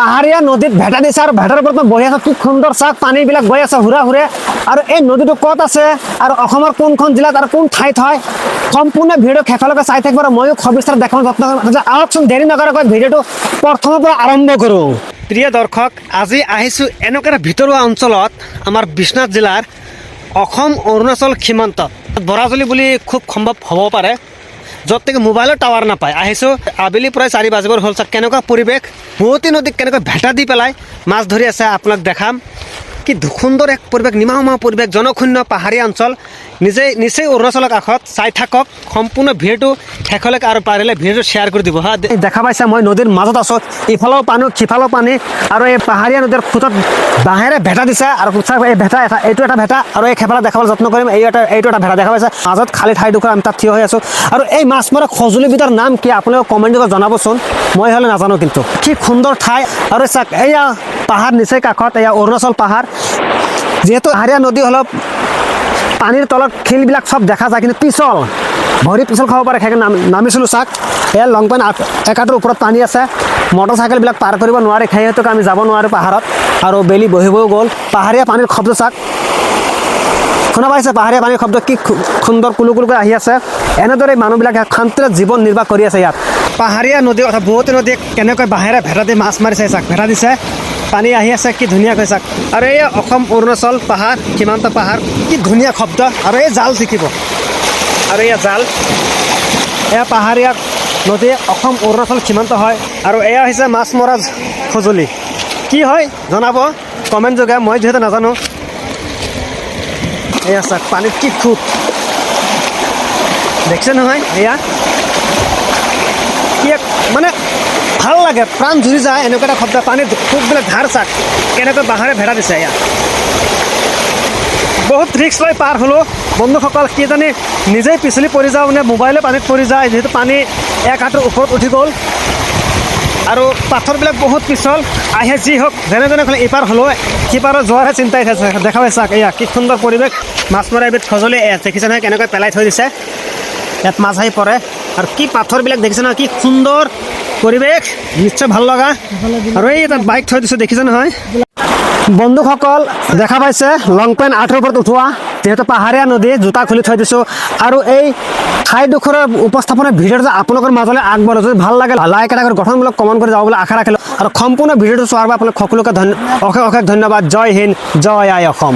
পাহাৰীয়া নদীত ভেটা দিছে আৰু ভেটাৰ ওপৰত বহি আছে কি সুন্দৰ চাওক পানীবিলাক গৈ আছে হুৰা হুৰে আৰু এই নদীটো ক'ত আছে আৰু অসমৰ কোনখন জিলাত আৰু কোন ঠাইত হয় সম্পূৰ্ণ ভিডিঅ' শেষলৈকে চাই থাকিব আৰু ময়ো সবিস্তাৰ দেখাবলৈ যত্ন কৰিম আহকচোন দেৰি নকৰাকৈ ভিডিঅ'টো প্ৰথমৰ পৰা আৰম্ভ কৰোঁ। প্ৰিয় দৰ্শক, আজি আহিছোঁ এনেকুৱা এটা ভিতৰুৱা অঞ্চলত আমাৰ বিশ্বনাথ জিলাৰ অসম অৰুণাচল সীমান্তত বৰাজুলি বুলি খুব সম্ভৱ হ'ব পাৰে, য'ত নেকি মোবাইলৰ টাৱাৰ নাপায়। আহিছোঁ আবেলি প্ৰায় 4 বাজিবৰ হ'ল। চাওক কেনেকুৱা পৰিৱেশ, বোৱতী নদীত কেনেকৈ ভেটা দি পেলাই মাছ ধৰি আছে আপোনাক দেখাম। কি সুন্দৰ এক পৰিৱেশ, নিমাওমা পৰিৱেশ, জনশূন্য পাহাৰীয়া অঞ্চল। নিচেই অৰুণাচলৰ কাষত চাই থাকক সম্পূৰ্ণ ভিডিঅ'টো শেষলৈকে আৰু পাৰিলে ভিডিঅ'টো শ্বেয়াৰ কৰি দিব হা। দেখা পাইছে মই নদীৰ মাজত আছোঁ, ইফালেও পানী সিফালেও পানী আৰু এই পাহাৰীয়া নদীৰ খুঁটত বাঁহেৰে ভেটা দিছে আৰু এই ভেটা এইটো এটা ভেটা আৰু এই খেপালা দেখাবলৈ যত্ন কৰিম। এইটো এটা ভেটা দেখা পাইছে, মাজত খালী ঠাইডোখৰ আমি তাত থিয় হৈ আছোঁ। আৰু এই মাছ মৰা সঁজুলিবিধৰ নাম কি আপোনালোকে কমেণ্ট কৰি জনাবচোন, মই হ'লে নাজানো কিন্তু। কি সুন্দৰ ঠাই আৰু চাওক এয়া পাহাৰ নিচেই কাষত, এয়া অৰুণাচল পাহাৰ। যিহেতু পাহাৰীয়া নদী অলপ পানীৰ তলত শিলবিলাক চব দেখা যায় কিন্তু পিছল, ভৰি পিছল খাব পাৰে, সেইকাৰণে নামিছিলোঁ। চাওক এয়া লং পেণ্ট একাটোৰ ওপৰত পানী আছে, মটৰচাইকেলবিলাক পাৰ কৰিব নোৱাৰে, সেইহেতুকে আমি যাব নোৱাৰোঁ পাহাৰত আৰু বেলি বহিবও গ'ল। পাহাৰীয়া পানীৰ শব্দ চাওক, শুনা পাইছে পাহাৰীয়া পানীৰ শব্দ কি সুন্দৰ কুলুকুলকৈ আহি আছে। এনেদৰে মানুহবিলাকে শান্তিৰে জীৱন নিৰ্বাহ কৰি আছে ইয়াত। পাহাৰীয়া নদী অৰ্থাৎ বোৱতী নদীক কেনেকৈ বাঁহেৰে ভেটা দি মাছ মাৰিছে চাওক, ভেটা দিছে, পানী আহি আছে কি ধুনীয়াকৈ চাওক। আৰু এই অসম অৰুণাচল পাহাৰ, সীমান্ত পাহাৰ, কি ধুনীয়া শব্দ। আৰু এই জাল দেখিব, আৰু এয়া জাল, এয়া পাহাৰীয়া নদী অসম অৰুণাচল সীমান্ত হয়। আৰু এয়া হৈছে মাছ মৰা সঁজুলি, কি হয় জনাব কমেণ্ট যোগে, মই যিহেতু নাজানো। এয়া চাওক পানীত কি খুব দেখিছে নহয়, এয়া কি মানে ভাল লাগে, প্ৰাণ জুৰি যায় এনেকুৱা এটা শব্দ। পানীত খুববিলাক ধাৰ চাক কেনেকৈ বাঁহেৰে ভেটা দিছে। এয়া বহুত ৰিক্স লৈ পাৰ হ'লোঁ বন্ধুসকল, কি জানি নিজেই পিছলি পৰি যাওঁ, মানে মোবাইলে পানীত পৰি যায়, যিহেতু পানী এক হাতৰ ওপৰত উঠি গ'ল আৰু পাথৰবিলাক বহুত পিছল আহে। যি হওক যেনে যেনে খালি ইপাৰ হ'লেও সিপাৰত যোৱাৰহে চিন্তাই দেখা পাই। চাওক এয়া কি সুন্দৰ পৰিৱেশ, মাছ মৰা এবিধ সঁজুলি দেখিছে নহয় কেনেকৈ পেলাই থৈ দিছে, ইয়াত মাছ আহি পৰে। আৰু কি পাথৰবিলাক দেখিছে নহয়, কি সুন্দৰ পৰিৱেশ, নিশ্চয় ভাল লগা। আৰু এই তাত বাইক থৈ দিছোঁ দেখিছে নহয় বন্ধুসকল, দেখা পাইছে লং পেণ্ট আঁঠুৰ ওপৰত উঠোৱা, যিহেতু পাহাৰীয়া নদী, জোতা খুলি থৈ দিছোঁ। আৰু এই ঠাইডোখৰৰ উপস্থাপনৰ ভিডিঅ'টো আপোনালোকৰ মাজলৈ আগবঢ়ালোঁ। যদি ভাল লাগে লাইক এটা কৰি গঠনমূলক কমেণ্ট কৰি যাব বুলি আশা ৰাখিলোঁ। আৰু সম্পূৰ্ণ ভিডিঅ'টো চোৱাৰ বাবে আপোনাক সকলোকে অশেষ ধন্যবাদ। জয় হিন্দ, জয় আই অসম।